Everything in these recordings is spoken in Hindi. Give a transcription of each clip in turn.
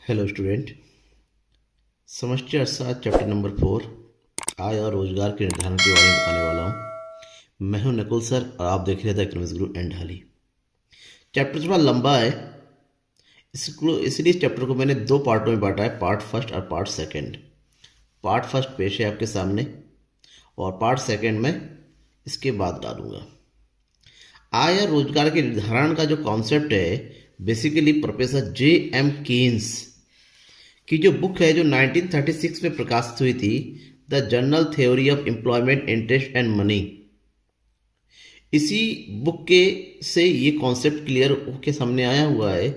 Hello student. समष्टि अर्थशास्त्र चैप्टर नंबर 4 आय और रोजगार के निर्धारण के बारे में बताने वाला हूँ। मैं हूँ नकुल सर और आप देख रहे थे economics Guru and Dhali. Chapter थोड़ा लंबा है, इसको इसलिए इस चैप्टर को मैंने दो पार्टों में बांटा है, पार्ट फर्स्ट और पार्ट सेकंड। पार्ट फर्स्ट पेश है आपके सामने और पार्ट सेकंड में इसके बाद डालूंगा। आय और रोजगार के निर्धारण का जो कॉन्सेप्ट है बेसिकली प्रोफेसर J.M. कीन्स की जो बुक है जो 1936 में प्रकाशित हुई थी, the journal theory of employment interest and money, इसी बुक के से ये कॉन्सेप्ट क्लियर होके सामने आया हुआ है।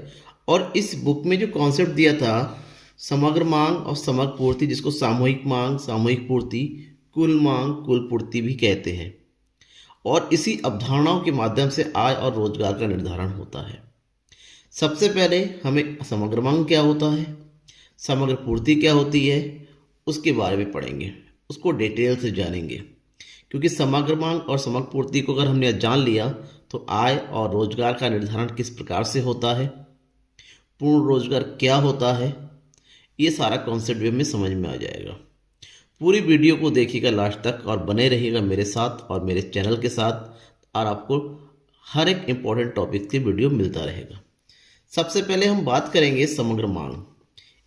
और इस बुक में जो कॉन्सेप्ट दिया था समग्र मांग और समग्र पूर्ति, जिसको सामूहिक मांग, सामूहिक पूर्ति, कुल मांग, कुल पूर्ति भी कहते हैं, और इसी अवधारणाओं के माध्यम से आय और रोजगार का निर्धारण होता है। सबसे पहले हमें समग्र मांग क्या होता है, समग्र पूर्ति क्या होती है, उसके बारे में पढ़ेंगे, उसको डिटेल से जानेंगे। क्योंकि समग्र मांग और समग्र पूर्ति को अगर हमने जान लिया तो आय और रोजगार का निर्धारण किस प्रकार से होता है, पूर्ण रोजगार क्या होता है, ये सारा कॉन्सेप्ट भी हमें समझ में आ जाएगा। पूरी वीडियो को देखिएगा लास्ट तक और बने रहिएगा मेरे साथ और मेरे चैनल के साथ, और आपको हर एक इम्पोर्टेंट टॉपिक की वीडियो मिलता रहेगा। सबसे पहले हम बात करेंगे समग्र मांग।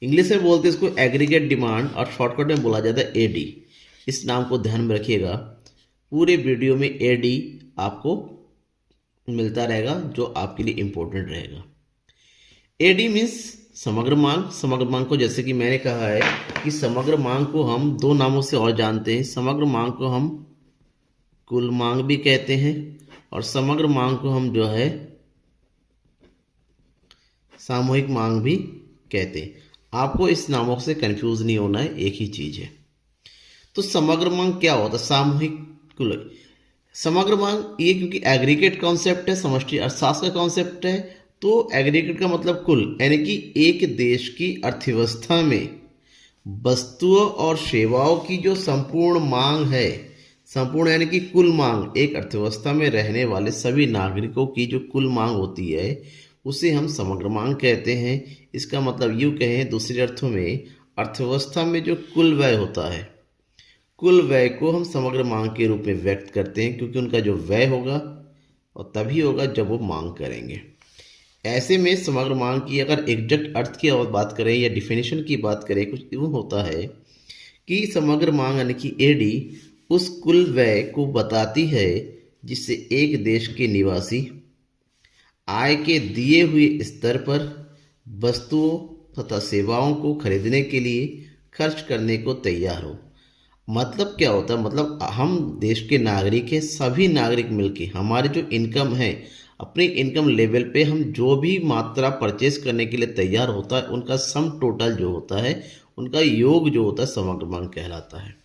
इंग्लिश में बोलते हैं इसको एग्रीगेट डिमांड और शॉर्टकट में बोला जाता है एडी। इस नाम को ध्यान में रखिएगा, पूरे वीडियो में एडी आपको मिलता रहेगा जो आपके लिए इम्पोर्टेंट रहेगा। एडी मीन्स समग्र मांग। समग्र मांग को जैसे कि मैंने कहा है कि समग्र मांग को हम दो नामों से और जानते हैं। समग्र मांग को हम कुल मांग भी कहते हैं और समग्र मांग को हम जो है सामूहिक मांग भी कहते हैं। आपको इस नामों से कंफ्यूज नहीं होना है, एक ही चीज है। तो समग्र मांग क्या होता है, सामूहिक कुल। समग्र मांग ये क्योंकि एग्रीगेट कॉन्सेप्ट है, समष्टि अर्थशास्त्र का कॉन्सेप्ट है, तो एग्रीगेट का मतलब कुल, यानी कि एक देश की अर्थव्यवस्था में वस्तुओं और सेवाओं की जो संपूर्ण मांग है, संपूर्ण यानी कि कुल मांग, एक अर्थव्यवस्था में रहने वाले सभी नागरिकों की जो कुल मांग होती है उसे हम समग्र मांग कहते हैं। इसका मतलब यूँ कहें दूसरे अर्थों में, अर्थव्यवस्था में जो कुल व्यय होता है, कुल व्यय को हम समग्र मांग के रूप में व्यक्त करते हैं, क्योंकि उनका जो व्यय होगा और तभी होगा जब वो मांग करेंगे। ऐसे में समग्र मांग की अगर एग्जैक्ट अर्थ की बात करें या डिफिनेशन की बात करें, कुछ यूँ होता है कि समग्र मांग यानी कि एडी उस कुल व्यय को बताती है जिससे एक देश के निवासी आय के दिए हुए स्तर पर वस्तुओं तथा सेवाओं को खरीदने के लिए खर्च करने को तैयार हो। मतलब क्या होता है, मतलब हम देश के नागरिक हैं, सभी नागरिक मिलके हमारे जो इनकम है, अपनी इनकम लेवल पे हम जो भी मात्रा परचेस करने के लिए तैयार होता है, उनका सम टोटल जो होता है, उनका योग जो होता है, समग्र मांग कहलाता है।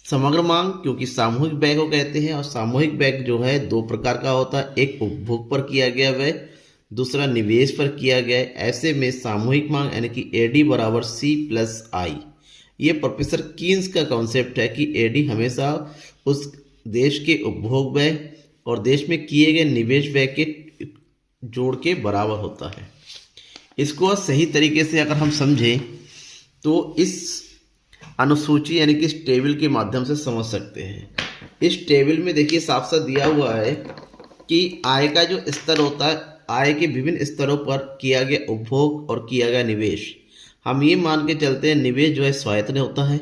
समग्र मांग क्योंकि सामूहिक व्यय को कहते हैं, और सामूहिक व्यय जो है दो प्रकार का होता है, एक उपभोग पर किया गया व्यय, दूसरा निवेश पर किया गया है। ऐसे में सामूहिक मांग यानी कि एडी बराबर C+I, ये प्रोफेसर कीन्स का कॉन्सेप्ट है कि एडी हमेशा उस देश के उपभोग व्यय और देश में किए गए निवेश व्यय के जोड़ के बराबर होता है। इसको सही तरीके से अगर हम समझें तो इस अनुसूची यानी कि इस टेबल के माध्यम से समझ सकते हैं। इस टेबल में देखिए साफ साफ दिया हुआ है कि आय का जो स्तर होता है, आय के विभिन्न स्तरों पर किया गया उपभोग और किया गया निवेश, हम ये मान के चलते हैं निवेश जो है स्वायत्त होता है,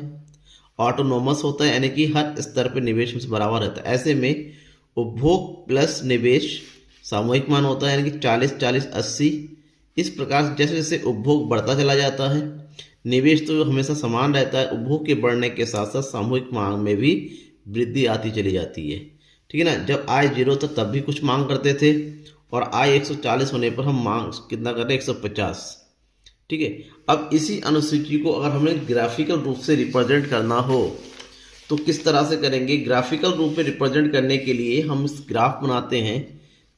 ऑटोनोमस होता है, यानी कि हर स्तर पर निवेश में बराबर रहता है। ऐसे में उपभोग प्लस निवेश सामूहिक मान होता है, यानी कि 40-40-80। इस प्रकार से जैसे जैसे उपभोग बढ़ता चला जाता है, निवेश तो हमेशा समान रहता है, उपभोग के बढ़ने के साथ साथ सामूहिक मांग में भी वृद्धि आती चली जाती है। ठीक है ना। जब आय 0 था तब भी कुछ मांग करते थे, और आय 140 होने पर हम मांग कितना करते हैं, 150। ठीक है। अब इसी अनुसूची को अगर हमें ग्राफिकल रूप से रिप्रेजेंट करना हो तो किस तरह से करेंगे। ग्राफिकल रूप में रिप्रेजेंट करने के लिए हम ग्राफ बनाते हैं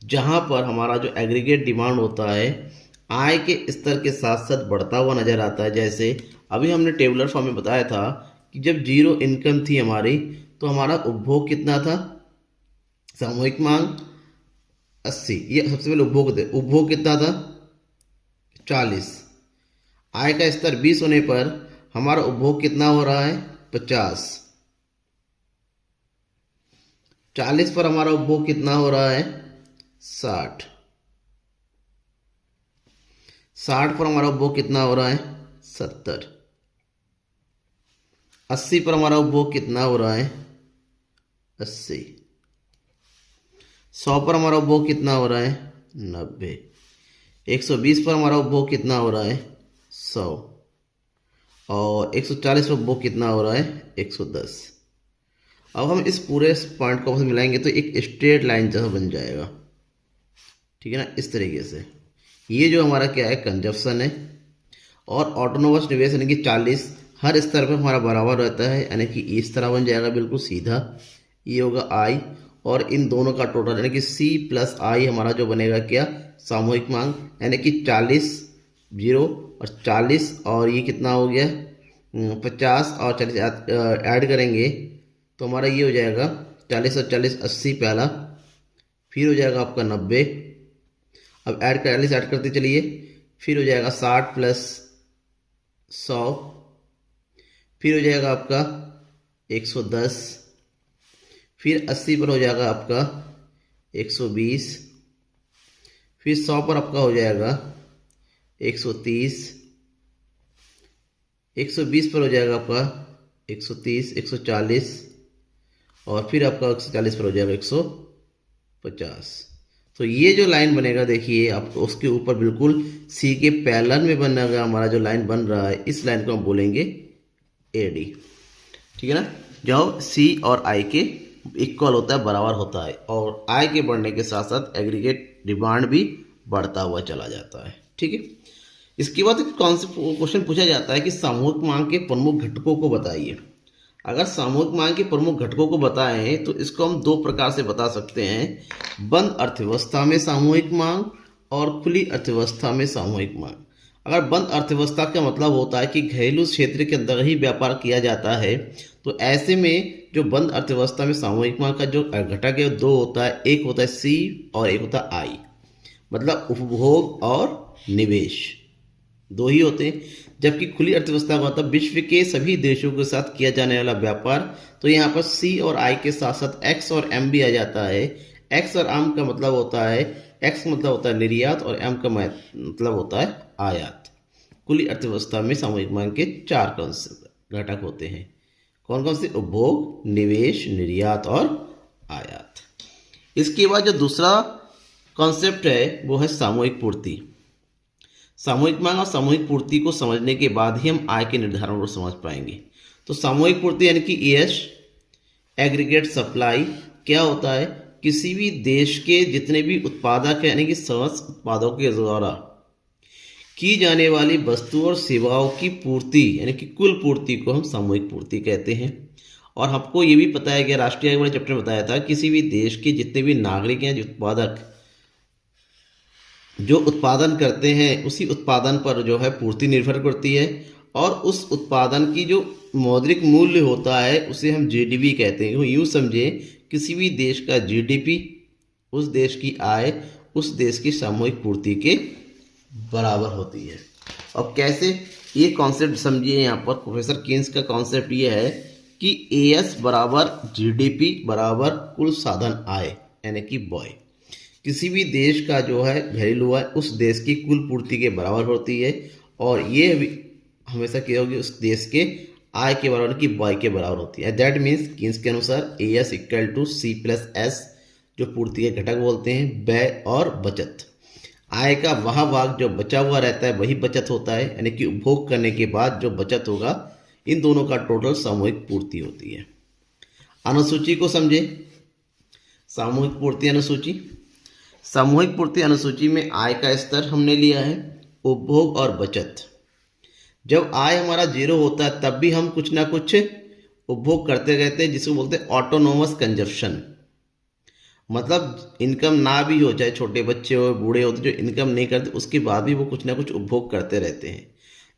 जहां पर हमारा जो एग्रीगेट डिमांड होता है आय के स्तर के साथ साथ बढ़ता हुआ नजर आता है। जैसे अभी हमने टेबुलर फॉर्म में बताया था कि जब 0 इनकम थी हमारी तो हमारा उपभोग कितना था, सामूहिक मांग 80, ये सबसे पहले उपभोग थे, उपभोग कितना था 40। आय का स्तर 20 होने पर हमारा उपभोग कितना हो रहा है? 50। 40 पर हमारा उपभोग कितना हो रहा है? 60। 60 पर हमारा उपभोग कितना हो रहा है? 70। 80 पर हमारा उपभोग कितना हो रहा है? 80। 100 पर हमारा उपभोग कितना हो रहा है? 90। 120 पर हमारा उपभोग कितना हो रहा है? 100। और 140 पर उपभोग कितना हो रहा है? 110। अब हम इस पूरे पॉइंट को आपस में मिलाएंगे तो एक स्ट्रेट लाइन जैसा बन जाएगा, ठीक है ना, इस तरीके से। ये जो हमारा क्या है? कंजप्शन है। और ऑटोनोमस निवेश यानी कि 40 हर स्तर पर हमारा बराबर रहता है, यानी कि इस तरह बन जाएगा बिल्कुल सीधा। ये होगा आई, और इन दोनों का टोटल यानी कि सी प्लस आई हमारा जो बनेगा क्या? सामूहिक मांग। यानी कि 40 जीरो और 40 और ये कितना हो गया? 50 और 40 ऐड करेंगे तो हमारा ये हो जाएगा 40 और 40 80 पहला, फिर हो जाएगा आपका 90। अब 40 ऐड करते चलिए, फिर हो जाएगा 60 प्लस 100, फिर हो जाएगा आपका 110, फिर 80 पर हो जाएगा आपका 120, फिर 100 पर आपका हो जाएगा 130, 120 पर हो जाएगा आपका 130, 140 और फिर आपका 140 पर हो जाएगा 150। तो ये जो लाइन बनेगा देखिए आपको, उसके ऊपर बिल्कुल सी के पैरेलल में बनेगा हमारा जो लाइन बन रहा है, इस लाइन को हम बोलेंगे एडी, ठीक है ना। जब सी और आई के इक्वल होता है, बराबर होता है, और आय के बढ़ने के साथ साथ एग्रीगेट डिमांड भी बढ़ता हुआ चला जाता है, ठीक है। इसके बाद एक क्वेश्चन पूछा जाता है कि सामूहिक मांग के प्रमुख घटकों को बताइए। अगर सामूहिक मांग के प्रमुख घटकों को बताएं तो इसको हम दो प्रकार से बता सकते हैं, बंद अर्थव्यवस्था में सामूहिक मांग और खुली अर्थव्यवस्था में सामूहिक मांग। अगर बंद अर्थव्यवस्था का मतलब होता है कि घरेलू क्षेत्र के अंदर ही व्यापार किया जाता है, तो ऐसे में जो बंद अर्थव्यवस्था में सामूहिक मांग का जो घटक है दो होता है, एक होता है सी और एक होता है आई, मतलब उपभोग और निवेश, दो ही होते हैं। जबकि खुली अर्थव्यवस्था का मतलब विश्व के सभी देशों के साथ किया जाने वाला व्यापार। तो यहाँ पर सी और आई के साथ साथ एक्स और एम भी आ जाता है। एक्स और एम का मतलब होता है, एक्स मतलब होता है निर्यात और एम का मतलब होता है आयात। खुली अर्थव्यवस्था में सामूहिक मांग के चार घटक होते हैं। कौन कौन से? उपभोग, निवेश, निर्यात और आयात। इसके बाद जो दूसरा कॉन्सेप्ट है वो है सामूहिक पूर्ति। सामूहिक मांग और सामूहिक पूर्ति को समझने के बाद ही हम आय के निर्धारण को समझ पाएंगे। तो सामूहिक पूर्ति यानी कि ईएस, एग्रीगेट सप्लाई, क्या होता है? किसी भी देश के जितने भी उत्पादक हैं यानी कि समस्त उत्पादों के द्वारा की जाने वाली वस्तु और सेवाओं की पूर्ति यानी कि कुल पूर्ति को हम सामूहिक पूर्ति कहते हैं। और हमको ये भी पता है कि राष्ट्रीय आय वाले चैप्टर में बताया था, किसी भी देश के जितने भी नागरिक हैं, जो उत्पादक जो उत्पादन करते हैं, उसी उत्पादन पर जो है पूर्ति निर्भर करती है। और उस उत्पादन की जो मौद्रिक मूल्य होता है उसे हम जीडीपी कहते हैं। यूँ समझे, किसी भी देश का जीडीपी उस देश की आय उस देश की सामूहिक पूर्ति के बराबर होती है। अब कैसे? ये कॉन्सेप्ट समझिए। यहाँ पर प्रोफेसर कीन्स का कॉन्सेप्ट ये है कि एएस बराबर जीडीपी बराबर कुल साधन आय यानी कि बॉय। किसी भी देश का जो है घरेलू आय उस देश की कुल पूर्ति के बराबर होती है, और ये भी हमेशा क्या होगी? उस देश के आय के बराबर की बॉय के बराबर होती है। दैट मीन्स कीन्स के अनुसार A S equal to C plus S, जो पूर्ति के घटक बोलते हैं, व्यय और बचत। आय का वह भाग जो बचा हुआ रहता है वही बचत होता है, यानी कि उपभोग करने के बाद जो बचत होगा, इन दोनों का टोटल सामूहिक पूर्ति होती है। अनुसूची को समझे। सामूहिक पूर्ति अनुसूची। सामूहिक पूर्ति अनुसूची में आय का स्तर हमने लिया है, उपभोग और बचत। जब आय हमारा जीरो होता है तब भी हम कुछ ना कुछ उपभोग करते रहते हैं, जिसको बोलते हैं ऑटोनोमस कंजप्शन। मतलब इनकम ना भी हो, चाहे छोटे बच्चे हो, बूढ़े होते, जो इनकम नहीं करते उसके बाद भी वो कुछ ना कुछ उपभोग करते रहते हैं।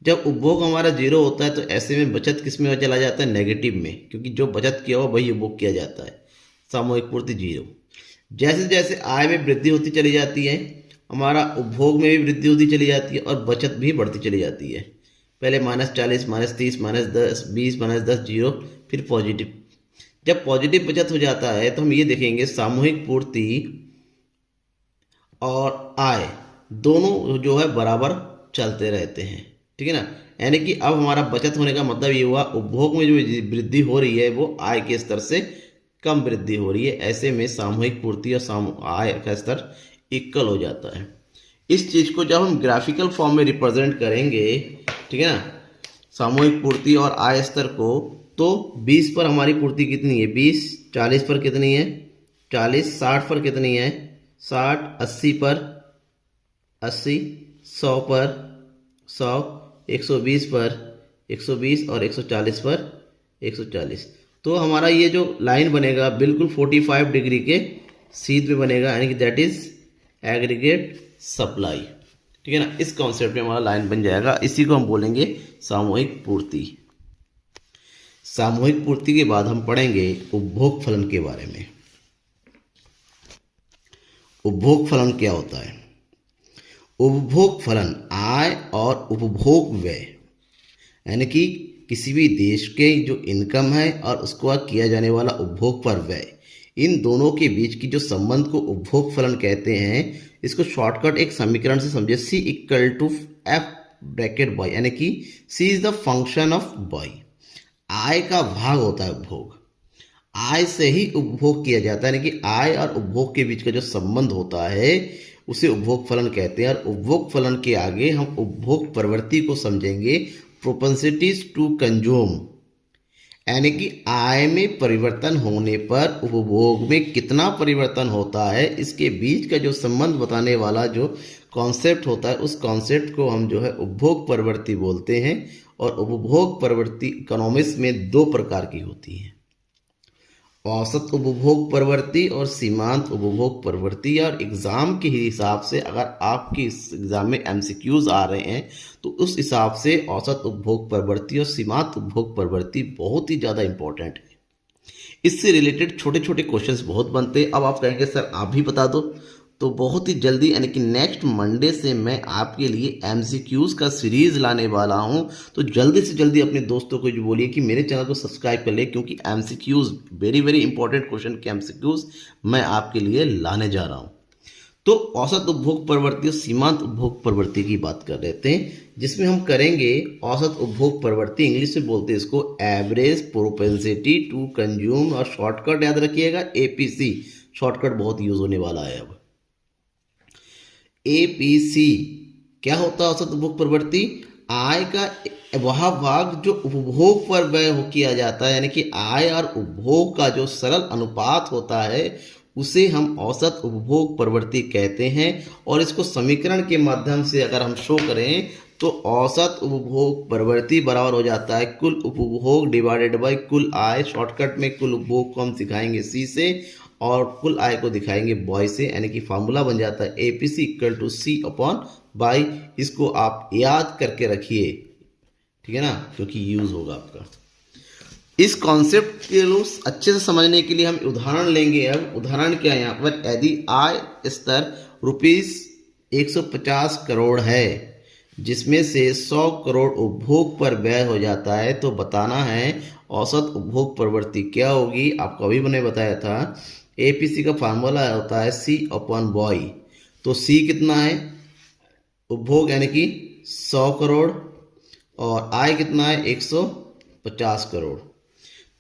जब उपभोग हमारा जीरो होता है तो ऐसे में बचत किस में चला जाता है? नेगेटिव में, क्योंकि जो बचत किया हो वही उपभोग किया जाता है। सामूहिक पूर्ति जीरो। जैसे जैसे आय में वृद्धि होती चली जाती है, हमारा उपभोग में भी वृद्धि होती चली जाती है और बचत भी बढ़ती चली जाती है। पहले -40, -30, -10, 20, -10, 0, फिर पॉजिटिव। जब पॉजिटिव बचत हो जाता है तो हम ये देखेंगे सामूहिक पूर्ति और आय दोनों जो है बराबर चलते रहते हैं, ठीक है ना। यानी कि अब हमारा बचत होने का मतलब ये हुआ उपभोग में जो वृद्धि हो रही है वो आय के स्तर से कम वृद्धि हो रही है। ऐसे में सामूहिक पूर्ति और आय का स्तर इक्वल हो जाता है। इस चीज़ को जब हम ग्राफिकल फॉर्म में रिप्रेजेंट करेंगे, ठीक है ना, सामूहिक पूर्ति और आय स्तर को, तो 20 पर हमारी पूर्ति कितनी है 20, 40 पर कितनी है 40, 60 पर कितनी है 60, 80 पर 80, 100 पर 100, 120 पर 120 और 140 पर 140। तो हमारा ये जो लाइन बनेगा बिल्कुल 45 डिग्री के सीध में बनेगा, यानी कि दैट इज एग्रीगेट सप्लाई, ठीक है ना। इस कॉन्सेप्ट में हमारा लाइन बन जाएगा। इसी को हम बोलेंगे सामूहिक पूर्ति। सामूहिक पूर्ति के बाद हम पढ़ेंगे उपभोग फलन के बारे में। उपभोग फलन क्या होता है? उपभोग फलन आय और उपभोग व्यय, यानी कि किसी भी देश के जो इनकम है और उसको किया जाने वाला उपभोग पर व्यय, इन दोनों के बीच की जो संबंध को उपभोग फलन कहते हैं। इसको शॉर्टकट एक समीकरण से समझे, C = F ब्रैकेट वाई, यानी कि C is the function of Y. आय का भाग होता है उपभोग, आय से ही उपभोग किया जाता है, यानी कि आय और उपभोग के बीच का जो संबंध होता है उसे उपभोग फलन कहते हैं। और उपभोग फलन के आगे हम उपभोग प्रवृत्ति को समझेंगे, प्रोपेंसिटीज टू कंज्यूम, यानी कि आय में परिवर्तन होने पर उपभोग में कितना परिवर्तन होता है, इसके बीच का जो संबंध बताने वाला जो कॉन्सेप्ट होता है, उस कॉन्सेप्ट को हम जो है उपभोग प्रवृत्ति बोलते हैं। और उपभोग प्रवृत्ति इकोनॉमिक्स में दो प्रकार की होती है, औसत उपभोग प्रवृत्ति और सीमांत उपभोग प्रवृत्ति। और एग्जाम के हिसाब से अगर आपकी इस एग्जाम में एमसीक्यूज आ रहे हैं तो उस हिसाब से औसत उपभोग प्रवृत्ति और सीमांत उपभोग प्रवृत्ति बहुत ही ज़्यादा इंपॉर्टेंट है। इससे रिलेटेड छोटे छोटे क्वेश्चंस बहुत बनते हैं। अब आप कहेंगे सर आप भी बता दो, तो बहुत ही जल्दी यानी कि नेक्स्ट मंडे से मैं आपके लिए एमसीक्यूज का सीरीज लाने वाला हूं। तो जल्दी से जल्दी अपने दोस्तों को जो बोलिए कि मेरे चैनल को सब्सक्राइब कर ले, क्योंकि MCQs very very important question के एमसीक्यूज मैं आपके लिए लाने जा रहा हूं। तो औसत उपभोग प्रवृत्ति और सीमांत उपभोग प्रवृत्ति की बात कर लेते हैं, जिसमें हम करेंगे औसत उपभोग प्रवृत्ति, इंग्लिश में बोलते हैं इसको एवरेज प्रोपेंसिटी टू कंज्यूम, और शॉर्टकट याद रखिएगा एपीसी, शॉर्टकट बहुत यूज होने वाला है। अब एपीसी क्या होता है? औसत उपभोग प्रवृत्ति आय का वह भाग जो उपभोग पर व्यय किया जाता है, यानी कि आय और उपभोग का जो सरल अनुपात होता है उसे हम औसत उपभोग प्रवृत्ति कहते हैं। और इसको समीकरण के माध्यम से अगर हम शो करें तो औसत उपभोग प्रवृत्ति बराबर हो जाता है कुल उपभोग डिवाइडेड बाय कुल आय। शॉर्टकट में कुल उपभोग को हम सिखाएंगे सी से और कुल आय को दिखाएंगे बॉय से, यानी कि फार्मूला बन जाता है एपीसी = C/बाई। इसको आप याद करके रखिए, ठीक है ना, क्योंकि यूज होगा आपका। इस कॉन्सेप्ट के लोग अच्छे से समझने के लिए हम उदाहरण लेंगे। अब उदाहरण क्या है यहाँ पर, यदि आय स्तर ₹150 करोड़ है जिसमें से 100 करोड़ उपभोग पर व्यय हो जाता है, तो बताना है औसत उपभोग प्रवृत्ति क्या होगी। आपको अभी मैंने बताया था एपीसी का फार्मूला होता है C/वाई। तो C कितना है उपभोग, यानी कि 100 करोड़, और आय कितना है 150 करोड़।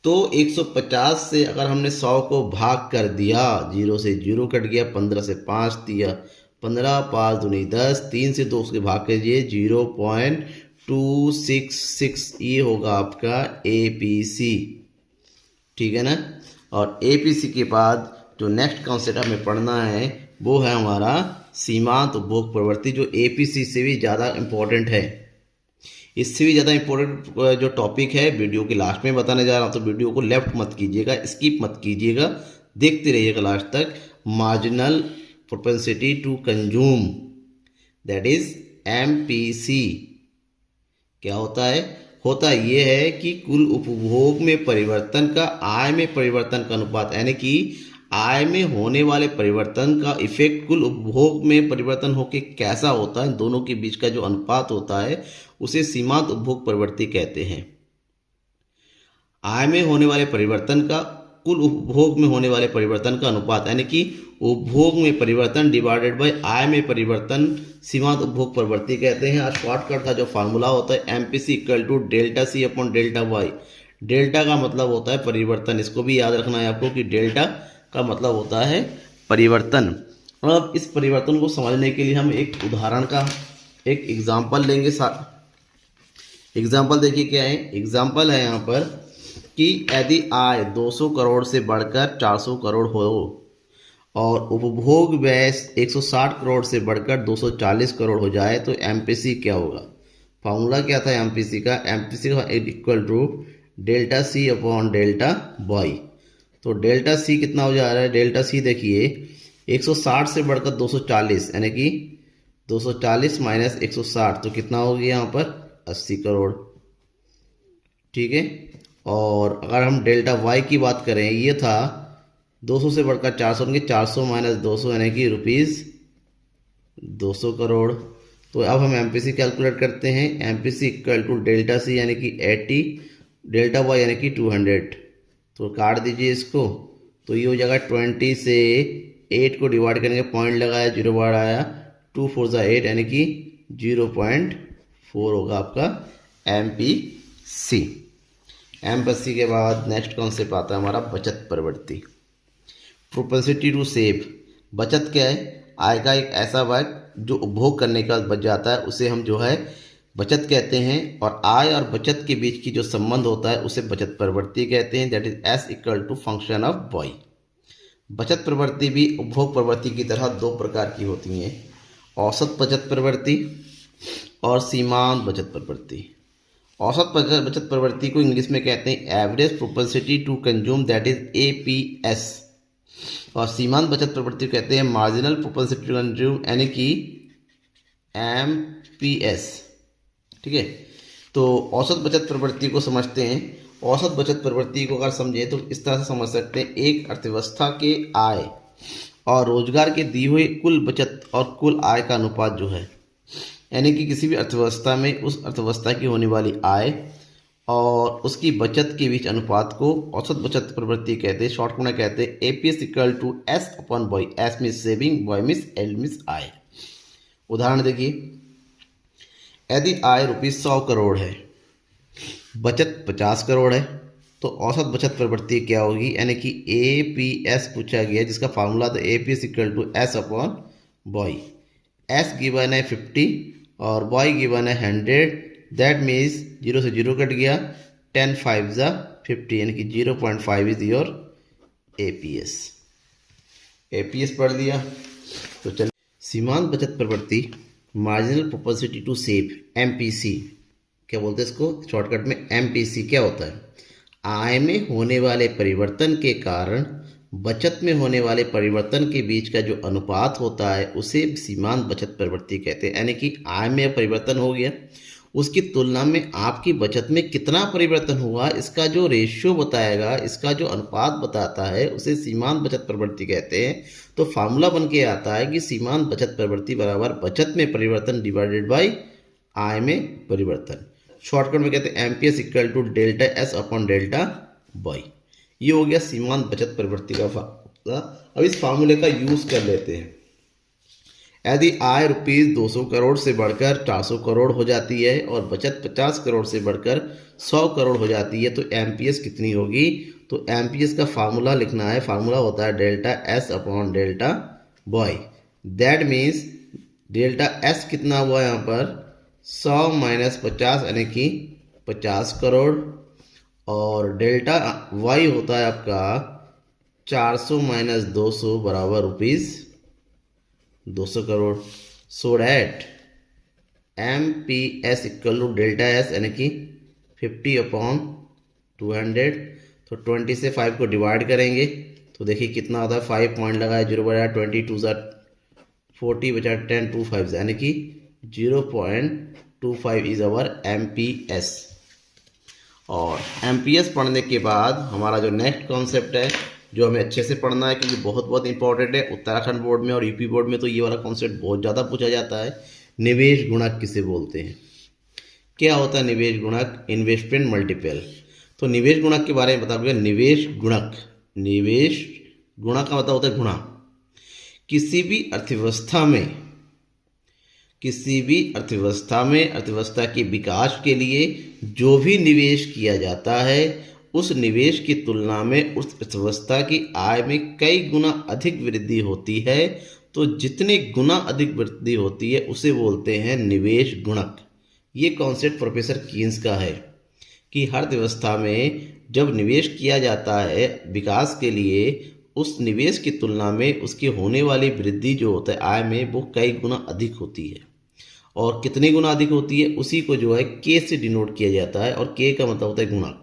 तो 150 से अगर हमने 100 को भाग कर दिया, 0 से 0 कट गया, 15 से 5 दिया, 15, 5 दूनी 10, 3 से 2 के भाग कीजिए 0.266, ये होगा आपका एपीसी, ठीक है ना। और एपीसी के बाद जो नेक्स्ट कॉन्सेप्ट हमें पढ़ना है वो है हमारा सीमांत उपभोग प्रवृत्ति, जो एपीसी से भी ज़्यादा इम्पोर्टेंट है। इससे भी ज़्यादा इम्पोर्टेंट जो टॉपिक है वीडियो के लास्ट में बताने जा रहा हूँ, तो वीडियो को लेफ्ट मत कीजिएगा, स्किप मत कीजिएगा, देखते रहिएगा लास्ट तक। Marginal propensity to consume, that is MPC, क्या होता है? होता ये है कि कुल उपभोग में परिवर्तन का आय में परिवर्तन का अनुपात, यानी कि आय में होने वाले परिवर्तन का इफेक्ट कुल उपभोग में परिवर्तन होकर कैसा होता है, दोनों के बीच का जो अनुपात होता है उसे सीमांत उपभोग प्रवृत्ति कहते हैं। आय में होने वाले परिवर्तन का कुल उपभोग में होने वाले परिवर्तन का अनुपात, यानी कि उपभोग में परिवर्तन डिवाइडेड बाय आय में परिवर्तन, सीमांत उपभोग प्रवृत्ति कहते हैं। और शॉर्टकट का जो फार्मूला होता है MPC equal to delta C upon delta Y. Delta का मतलब होता है परिवर्तन, इसको भी याद रखना है आपको कि डेल्टा का मतलब होता है परिवर्तन। अब इस परिवर्तन को समझने के लिए हम एक उदाहरण का एक एग्जाम्पल लेंगे। एग्जाम्पल देखिए क्या है, एग्जाम्पल है यहाँ पर कि यदि आय 200 करोड़ से बढ़कर 400 करोड़ हो और उपभोग व्यय 160 करोड़ से बढ़कर 240 करोड़ हो जाए तो एमपीसी क्या होगा। फार्मूला क्या था एमपीसी का, एमपीसी का equal to delta C upon delta Y. तो डेल्टा सी कितना हो जा रहा है, डेल्टा सी देखिए 160 से बढ़कर 240, यानी कि 240 माइनस 160 तो कितना हो गया यहाँ पर 80 करोड़, ठीक है। और अगर हम डेल्टा वाई की बात करें, ये था 200 से बढ़कर 400, 400 माइनस 200 यानी कि रुपीज़ 200 करोड़। तो अब हम एमपीसी कैलकुलेट करते हैं, MPC equal to delta C यानी कि 80, डेल्टा वाई यानी कि 200। तो काट दीजिए इसको, तो ये हो जाएगा 20 से 8 को डिवाइड करेंगे, पॉइंट लगाया 0 बार आया, 2 4 ज़ा 8 यानी कि 0.4 होगा आपका एमपीसी। एमपीसी के बाद नेक्स्ट कॉन्सेप्ट आता है हमारा बचत प्रवृत्ति, प्रोपेंसिटी टू सेव। बचत क्या है, आय का एक ऐसा भाग जो उपभोग करने का बच जाता है उसे हम जो है बचत कहते हैं, और आय और बचत के बीच की जो संबंध होता है उसे बचत प्रवृत्ति कहते हैं, that is S equal to function of Y. बचत प्रवृत्ति भी उपभोग प्रवृत्ति की तरह दो प्रकार की होती हैं, औसत बचत प्रवृत्ति और सीमांत बचत प्रवृत्ति। औसत बचत प्रवृत्ति को इंग्लिश में कहते हैं average propensity to consume, that is APS, और सीमांत बचत प्रवृत्ति कहते हैं मार्जिनल प्रोपेंसिटी टू कंज्यूम यानी कि एमपीएस, ठीक है। तो औसत बचत प्रवृत्ति को समझते हैं। औसत बचत प्रवृत्ति को अगर समझे तो इस तरह से समझ सकते हैं, एक अर्थव्यवस्था के आय और रोजगार के दी हुई कुल बचत और कुल आय का अनुपात जो है, यानी कि किसी भी अर्थव्यवस्था में उस अर्थव्यवस्था की होने वाली आय और उसकी बचत के बीच अनुपात को औसत बचत प्रवृत्ति कहते हैं। शॉर्ट में कहते हैं APS equal to S upon Y, S means saving, Y means L means आय। उदाहरण देखिए, यदि आय ₹100 करोड़ है, बचत 50 करोड़ है, तो औसत बचत प्रवृत्ति क्या होगी, यानी कि एपीएस पूछा गया जिसका फार्मूला था APS equal to S upon Y. S given है 50 और वाई गिवन है 100, दैट मीन्स 0 से 0 कट गया, 10 5 ज़ा 50 यानी कि 0.5 इज योर एपीएस। एपीएस पढ़ लिया। तो चलिए सीमांत बचत प्रवृत्ति, marginal propensity to save, MPC क्या बोलते हैं इसको शॉर्टकट में, एमपीसी क्या होता है, आय में होने वाले परिवर्तन के कारण बचत में होने वाले परिवर्तन के बीच का जो अनुपात होता है उसे सीमांत बचत प्रवृत्ति कहते हैं। यानी कि आय में परिवर्तन हो गया, उसकी तुलना में आपकी बचत में कितना परिवर्तन हुआ, इसका जो रेशियो बताएगा, इसका जो अनुपात बताता है उसे सीमांत बचत प्रवृत्ति कहते हैं। तो फार्मूला बन के आता है कि सीमांत बचत प्रवृत्ति बराबर बचत में परिवर्तन डिवाइडेड बाई आय में परिवर्तन। शॉर्टकट में कहते हैं MPS equal to delta S upon delta Y. ये हो गया सीमांत बचत प्रवृत्ति का फार्मूला। अब इस फार्मूले का यूज कर लेते हैं। यदि आय ₹200 करोड़ से बढ़कर 400 करोड़ हो जाती है और बचत 50 करोड़ से बढ़कर 100 करोड़ हो जाती है तो एमपीएस कितनी होगी। तो एमपीएस का फार्मूला लिखना है, फार्मूला होता है delta S upon delta Y. That means delta S कितना हुआ यहाँ पर 100 माइनस 50 यानी कि 50 करोड़, और डेल्टा वाई होता है आपका 400 माइनस 200 बराबर ₹200 crore. So that M P S equal to delta S यानी कि 50 अपॉन 200। तो 20 से 5 को डिवाइड करेंगे तो देखिए कितना होता है, 5 पॉइंट लगाया 0 बचा 22 ज़ा 40 बचा 10 2 5 यानी कि 0.25 इज अवर एमपीएस। और एमपीएस पढ़ने के बाद हमारा जो नेक्स्ट कॉन्सेप्ट है जो हमें अच्छे से पढ़ना है, क्योंकि बहुत बहुत इंपॉर्टेंट है। उत्तराखंड बोर्ड में और यूपी बोर्ड में तो ये वाला कॉन्सेप्ट बहुत ज़्यादा पूछा जाता है। निवेश गुणक किसे बोलते हैं? क्या होता है निवेश गुणक? Investment multiple. तो निवेश गुणक के बारे में बता दूंगा। निवेश गुणक, निवेश गुणक का मतलब होता है गुणा। किसी भी अर्थव्यवस्था में अर्थव्यवस्था के विकास के लिए जो भी निवेश किया जाता है, उस निवेश की तुलना में उस अर्थव्यवस्था की आय में कई गुना अधिक वृद्धि होती है। तो जितने गुना अधिक वृद्धि होती है उसे बोलते हैं निवेश गुणक। ये कॉन्सेप्ट प्रोफेसर कीन्स का है कि हर अर्थव्यवस्था में जब निवेश किया जाता है विकास के लिए, उस निवेश की तुलना में उसकी होने वाली वृद्धि जो होता है आय में, वो कई गुना अधिक होती है। और कितनी गुना अधिक होती है उसी को जो है के से डिनोट किया जाता है, और के का मतलब होता है गुणक,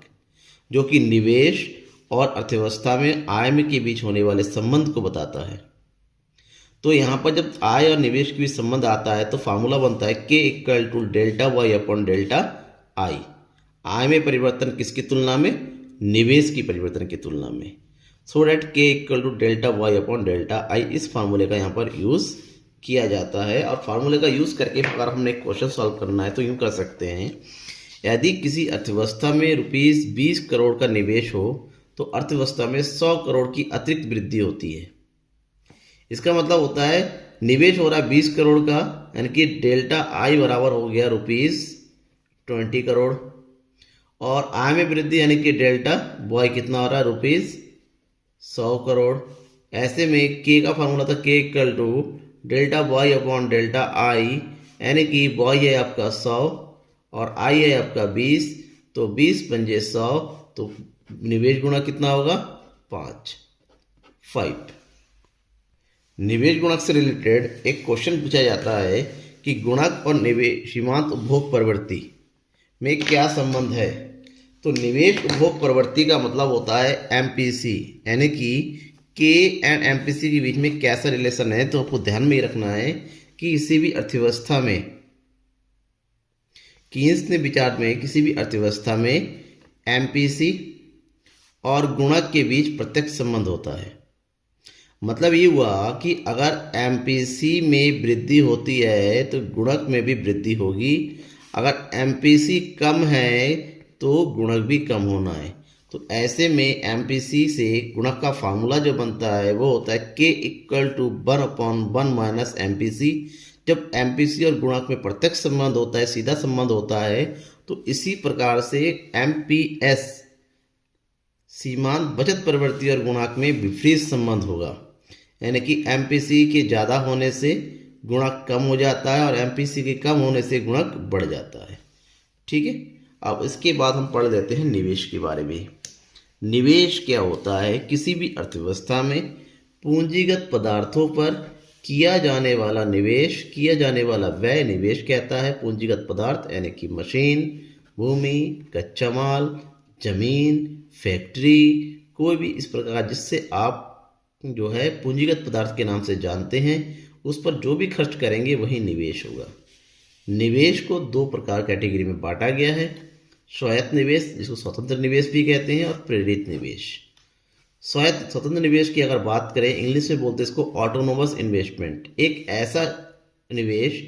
जो कि निवेश और अर्थव्यवस्था में आय में के बीच होने वाले संबंध को बताता है। तो यहाँ पर जब आय और निवेश के बीच संबंध आता है तो फार्मूला बनता है K equal to delta Y upon delta I. आय में परिवर्तन किसकी तुलना में? निवेश की परिवर्तन की तुलना में। So that K equal to delta Y upon delta I, इस फार्मूले का यहाँ पर यूज़ किया जाता है। और फार्मूले का यूज़ करके अगर हमने एक क्वेश्चन सॉल्व करना है तो यूँ कर सकते हैं, यदि किसी अर्थव्यवस्था में ₹20 करोड़ का निवेश हो तो अर्थव्यवस्था में 100 करोड़ की अतिरिक्त वृद्धि होती है। इसका मतलब होता है निवेश हो रहा है 20 करोड़ का, यानी कि डेल्टा आई बराबर हो गया ₹20 करोड़, और आय में वृद्धि यानी कि डेल्टा वाई कितना हो रहा है? ₹100 करोड़। ऐसे में के का फार्मूला था K equal to delta Y upon delta I, यानी कि वाई है आपका 100 और आई है आपका 20, तो 20 पंजे 100, तो निवेश गुणा कितना होगा? 5। निवेश गुणक से रिलेटेड एक क्वेश्चन पूछा जाता है कि गुणक और निवेश सीमांत उपभोग प्रवृत्ति में क्या संबंध है? तो निवेश उपभोग प्रवृत्ति का मतलब होता है एमपीसी, यानी कि के एंड एमपीसी के बीच में कैसा रिलेशन है। तो आपको ध्यान में ही रखना है कि किसी भी अर्थव्यवस्था में, कीन्स ने विचार में किसी भी अर्थव्यवस्था में एमपीसी और गुणक के बीच प्रत्यक्ष संबंध होता है। मतलब ये हुआ कि अगर एमपीसी में वृद्धि होती है तो गुणक में भी वृद्धि होगी, अगर एमपीसी कम है तो गुणक भी कम होना है। तो ऐसे में एमपीसी से गुणक का फार्मूला जो बनता है वो होता है K equal to 1/1 minus MPC. जब एमपीसी और गुणक में प्रत्यक्ष संबंध होता है, सीधा संबंध होता है, तो इसी प्रकार से एमपीएस सीमांत बचत प्रवृत्ति और गुणक में विपरीत संबंध होगा, यानी कि एमपीसी के ज़्यादा होने से गुणक कम हो जाता है और एमपीसी के कम होने से गुणक बढ़ जाता है। ठीक है, अब इसके बाद हम पढ़ लेते हैं निवेश के बारे में। निवेश क्या होता है? किसी भी अर्थव्यवस्था में पूंजीगत पदार्थों पर किया जाने वाला निवेश, किया जाने वाला व्यय निवेश कहता है। पूंजीगत पदार्थ यानी कि मशीन, भूमि, कच्चा माल, जमीन, फैक्ट्री, कोई भी इस प्रकार जिससे आप जो है पूंजीगत पदार्थ के नाम से जानते हैं, उस पर जो भी खर्च करेंगे वही निवेश होगा। निवेश को 2 प्रकार कैटेगरी में बांटा गया है, स्वायत्त निवेश जिसको स्वतंत्र निवेश भी कहते हैं, और प्रेरित निवेश। स्वायत्त स्वतंत्र निवेश की अगर बात करें, इंग्लिश में बोलते हैं इसको ऑटोनोमस इन्वेस्टमेंट। एक ऐसा निवेश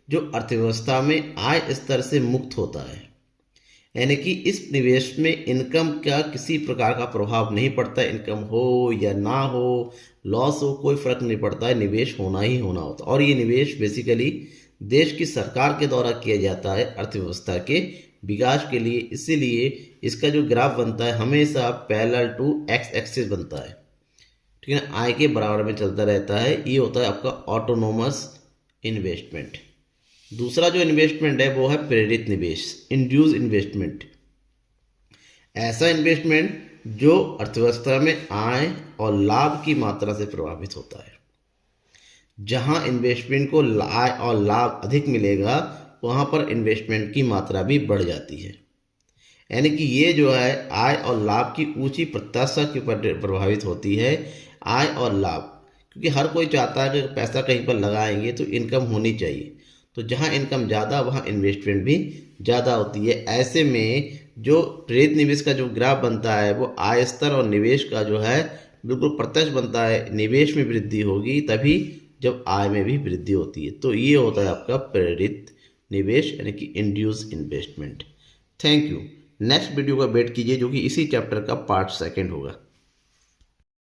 जो अर्थव्यवस्था में आय स्तर से मुक्त होता है, यानी कि इस निवेश में इनकम का किसी प्रकार का प्रभाव नहीं पड़ता। इनकम हो या ना हो, लॉस हो, कोई फर्क नहीं पड़ता है, निवेश होना ही होना होता है। और ये निवेश बेसिकली देश की सरकार के द्वारा किया जाता है अर्थव्यवस्था के विकास के लिए। इसीलिए इसका जो ग्राफ बनता है हमेशा पैरेलल टू एक्स एक्सिस बनता है, ठीक है, आय के बराबर में चलता रहता है। ये होता है आपका ऑटोनोमस इन्वेस्टमेंट। दूसरा जो इन्वेस्टमेंट है वो है प्रेरित निवेश, इंड्यूस इन्वेस्टमेंट। ऐसा इन्वेस्टमेंट जो अर्थव्यवस्था में आय और लाभ की मात्रा से प्रभावित होता है। जहां इन्वेस्टमेंट को आय और लाभ अधिक मिलेगा वहां पर इन्वेस्टमेंट की मात्रा भी बढ़ जाती है। यानी कि ये जो है आय और लाभ की ऊंची प्रत्याशा के ऊपर प्रभावित होती है। आय और लाभ, क्योंकि हर कोई चाहता है कि पैसा कहीं पर लगाएंगे तो इनकम होनी चाहिए, तो जहां इनकम ज़्यादा वहां इन्वेस्टमेंट भी ज़्यादा होती है। ऐसे में जो प्रेरित निवेश का जो ग्राफ बनता है वो आय स्तर और निवेश का जो है बिल्कुल प्रत्यक्ष बनता है, निवेश में वृद्धि होगी तभी जब आय में भी वृद्धि होती है। तो ये होता है आपका प्रेरित निवेश यानी कि induce investment. Thank you. Next video का वेट कीजिए जो कि इसी चैप्टर का पार्ट 2 होगा।